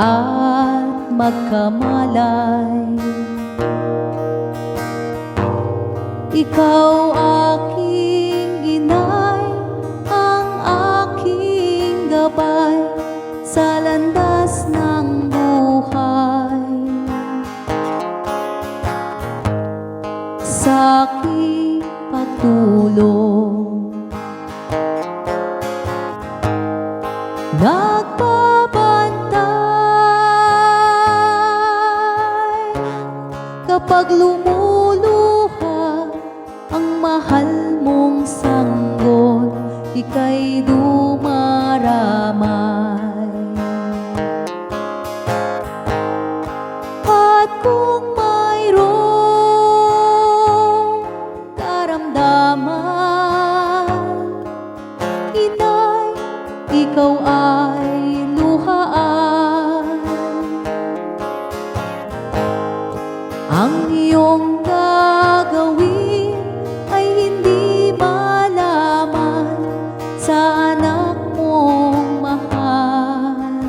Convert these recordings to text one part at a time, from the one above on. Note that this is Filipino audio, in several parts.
at magkamalay. Ikaw aking inay, ang aking gabay sa landas ng buhay. Sa aking pagtulong, nagbabantay kapag lumuluha ang mahal mong sanggol, ika'y dumaramay. At kung mayroong karamdaman, inay, ikaw ay luhaan. Ang iyong gagawin ay hindi malaman sa anak mong mahal.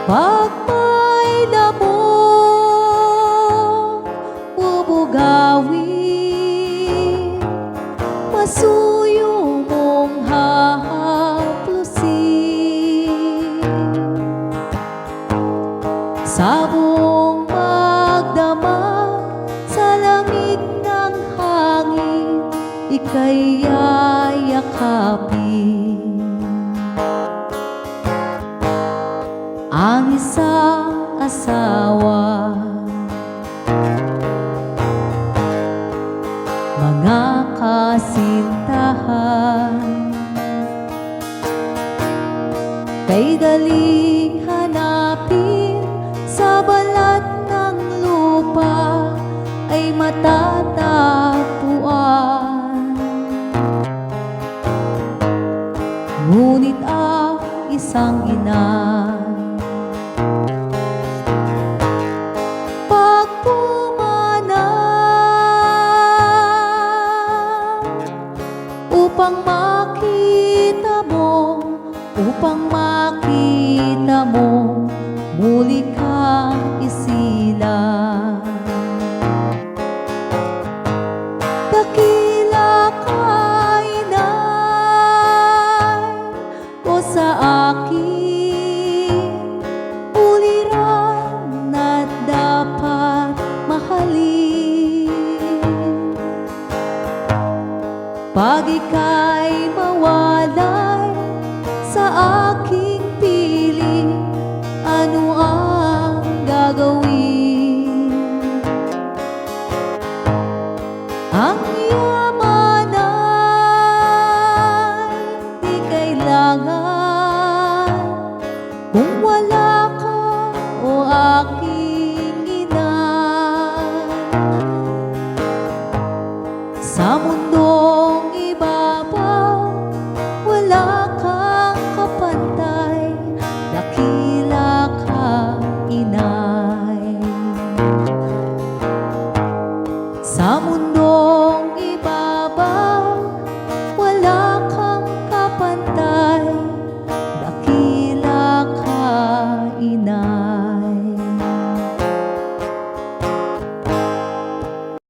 Pag may lamok bubugawin, pasuyo mong hahaplusin. Sa buong magdamag sa lamig ng hangin, ika'y yayakapin. Ang isang asawa, mga kasintahan, kay daling hanapin sa balat ng lupa ay matatagpuan. Ngunit ang isang ina, pag pumanap upang makita mo, muli kang isilang. Dakila ka, inay, o sa akin, uliran at dapat mahalin. Pag ika'y mawalay sa akin,